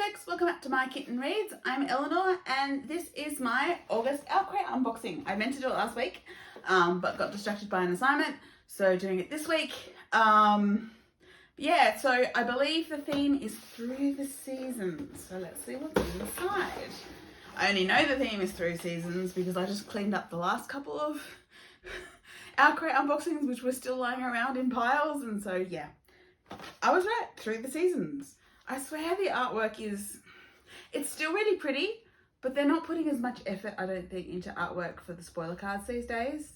folks, welcome back to My Kitten Reads. I'm Eleanor and this is my August OwlCrate unboxing. I meant to do it last week but got distracted by an assignment, so doing it this week. Yeah, so I believe the theme is through the seasons, so let's see what's inside. I only know the theme is through seasons because I just cleaned up the last couple of OwlCrate unboxings which were still lying around in piles, and so yeah, I was right, through the seasons. I swear the artwork it's still really pretty, but they're not putting as much effort, I don't think, into artwork for the spoiler cards these days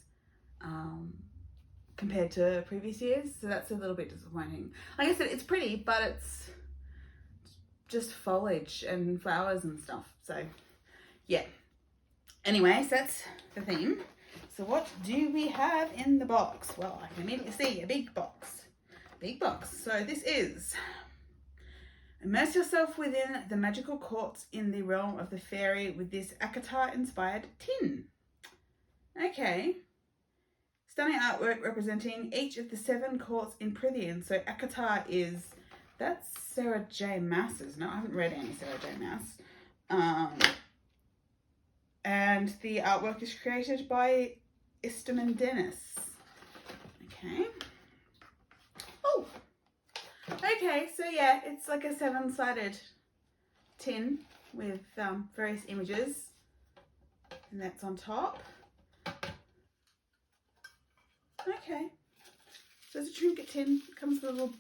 compared to previous years, so that's a little bit disappointing. Like I said, it's pretty, but it's just foliage and flowers and stuff, so yeah. Anyways, that's the theme. So what do we have in the box? Well, I can immediately see a big box. Big box. So this is: immerse yourself within the magical courts in the realm of the fairy with this Akatar-inspired tin. Okay. Stunning artwork representing each of the 7 courts in Prithian. So Akatar that's Sarah J. Maas's. No, I haven't read any Sarah J. Maas. And the artwork is created by Isterman Dennis. Okay. Oh! Okay, so yeah, it's like a 7-sided tin with various images, and that's on top. Okay, so it's a trinket tin. It comes with a little, comes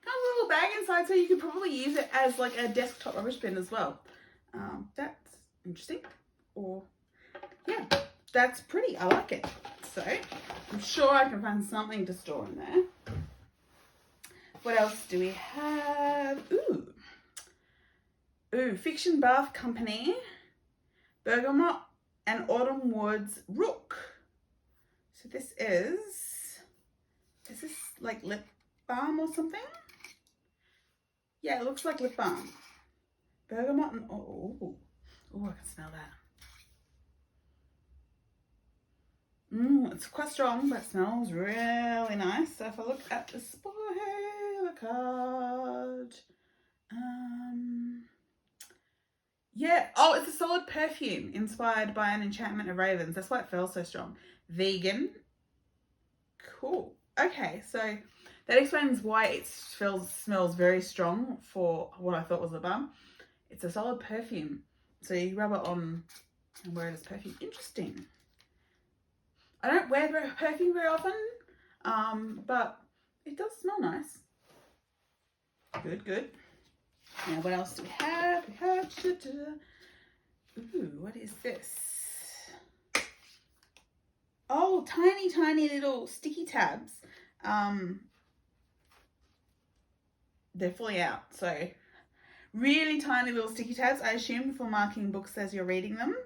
with a little bag inside, so you could probably use it as like a desktop rubbish bin as well. That's interesting. Or yeah, that's pretty. I like it. So I'm sure I can find something to store in there. What else do we have? Ooh, Fiction Bath Company, Bergamot and Autumn Woods Rook. So this is this like lip balm or something? Yeah, it looks like lip balm. Bergamot and, oh, I can smell that. It's quite strong, but it smells really nice. So if I look at the spoiler card, yeah, oh, it's a solid perfume inspired by an enchantment of ravens. That's why it feels so strong. Vegan. Cool. Okay, so that explains why it smells very strong for what I thought was lip balm. It's a solid perfume. So you rub it on and wear it as perfume. Interesting. I don't wear perfume very often, but it does smell nice. Good. Now, what else do we have? Ooh, what is this? Oh, tiny little sticky tabs. They're fully out, so really tiny little sticky tabs, I assume, for marking books as you're reading them.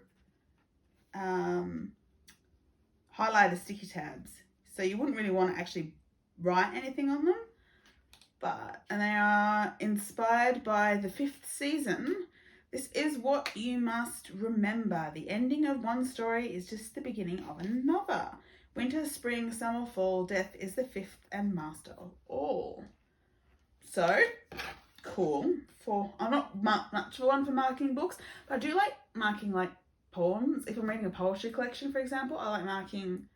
Highlighter sticky tabs. So you wouldn't really want to actually write anything on them. And they are inspired by the 5th season. This is what you must remember. The ending of one story is just the beginning of another. Winter, spring, summer, fall, death is the 5th and master of all. So, cool. I'm not much of one for marking books, but I do like marking like poems. If I'm reading a poetry collection, for example, I like marking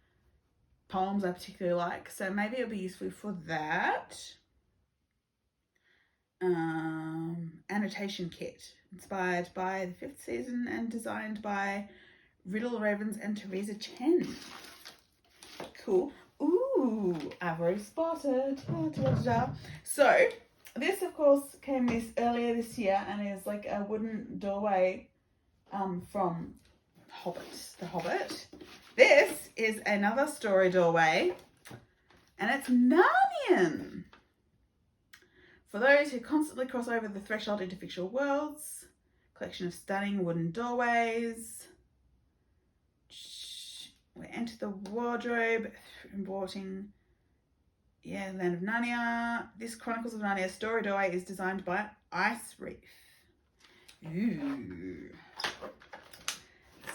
poems I particularly like. So maybe it'll be useful for that. Annotation kit, inspired by the 5th season and designed by Riddle Ravens and Teresa Chen. Cool. Ooh, I've already spotted. So this, of course, came earlier this year and is like a wooden doorway from The Hobbit. This is another story doorway, and it's Narnian. For those who constantly cross over the threshold into fictional worlds, collection of stunning wooden doorways. We enter the wardrobe, importing, Land of Narnia. This Chronicles of Narnia story doorway is designed by Ice Reef. Ooh.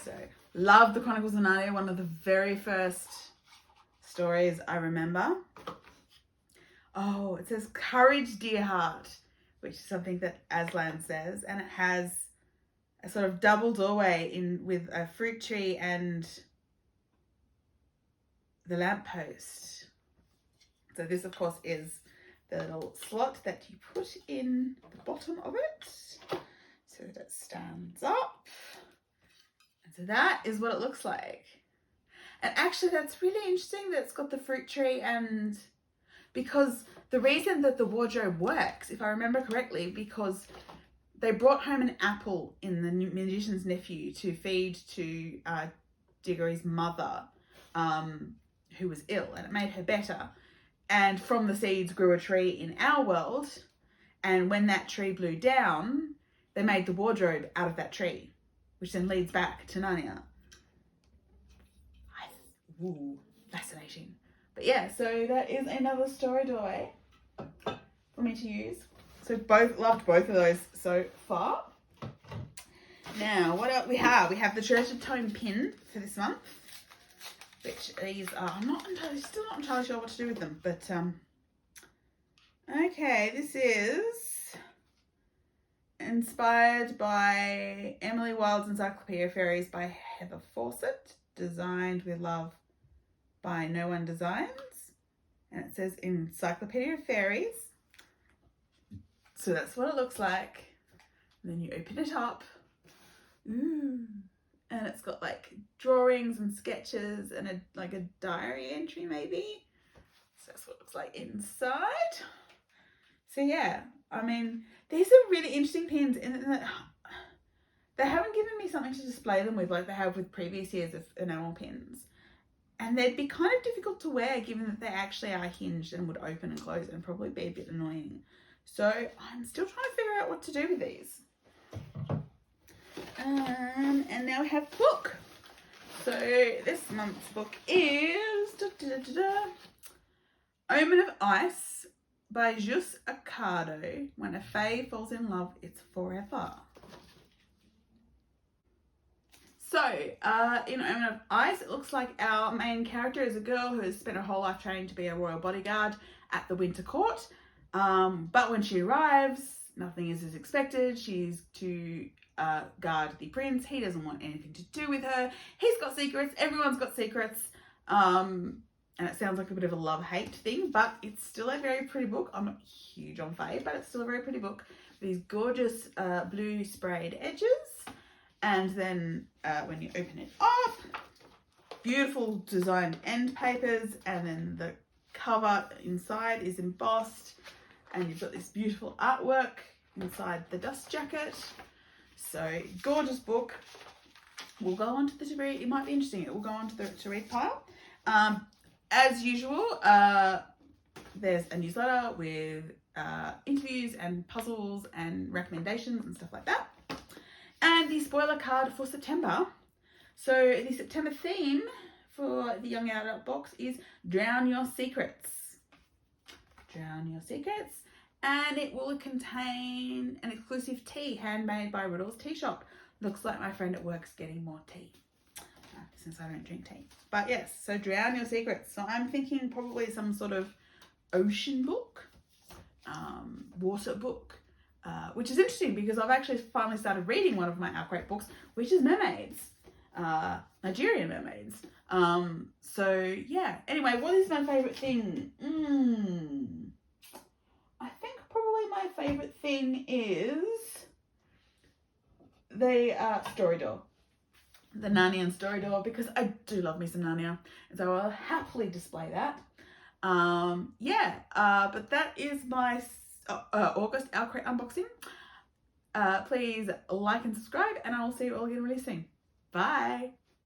So, love the Chronicles of Narnia, one of the very first stories I remember. Oh, it says, "Courage, dear heart. which is something that Aslan says, and it has a sort of double doorway with a fruit tree and the lamppost. So this, of course, is the little slot that you put in the bottom of it so that it stands up. And so that is what it looks like. And actually, that's really interesting that it's got the fruit tree, and because the reason that the wardrobe works, if I remember correctly, because they brought home an apple in the magician's nephew to feed to Diggory's mother, who was ill, and it made her better. And from the seeds grew a tree in our world, and when that tree blew down, they made the wardrobe out of that tree, which then leads back to Narnia. Ooh, fascinating. But yeah, so that is another story doorway for me to use. So loved both of those so far. Now, what else we have? We have the Treasured Tome pin for this month, which these are, still not entirely sure what to do with them, but okay, this is inspired by Emily Wilde's Encyclopedia of Fairies by Heather Fawcett, designed with love by No One Designs, and it says Encyclopedia of Fairies. So that's what it looks like. And then you open it up. Ooh. And it's got like drawings and sketches and a diary entry maybe. So that's what it looks like inside. So yeah, I mean, these are really interesting pins in that they haven't given me something to display them with like they have with previous years of enamel pins. And they'd be kind of difficult to wear given that they actually are hinged and would open and close and probably be a bit annoying. So I'm still trying to figure out what to do with these. And now we have the book. So this month's book is Omen of Ice by Jus Accardo. When a fae falls in love, it's forever. So, in Omen of Ice, it looks like our main character is a girl who has spent her whole life training to be a royal bodyguard at the Winter Court. But when she arrives, nothing is as expected. She's to guard the prince. He doesn't want anything to do with her. He's got secrets. Everyone's got secrets. And it sounds like a bit of a love-hate thing, but it's still a very pretty book. I'm not huge on fae, but it's still a very pretty book. These gorgeous blue sprayed edges. And then when you open it up, beautiful designed end papers, and then the cover inside is embossed, and you've got this beautiful artwork inside the dust jacket. So gorgeous book. We'll go on to the to read. It might be interesting. It will go on to the to read pile. As usual, there's a newsletter with interviews and puzzles and recommendations and stuff like that. And the spoiler card for September. So the September theme for the Young Adult box is Drown Your Secrets. Drown Your Secrets. And it will contain an exclusive tea handmade by Riddle's Tea Shop. Looks like my friend at work's getting more tea, since I don't drink tea. But yes, so Drown Your Secrets. So I'm thinking probably some sort of ocean book, water book, which is interesting because I've actually finally started reading one of my OwlCrate books, which is mermaids, Nigerian mermaids. So yeah, anyway, what is my favourite thing? I think probably my favourite thing is the story door. The Narnian story door, because I do love me some Narnia, and so I'll happily display that. But that is my August OwlCrate unboxing. Please like and subscribe, and I will see you all again really soon. Bye.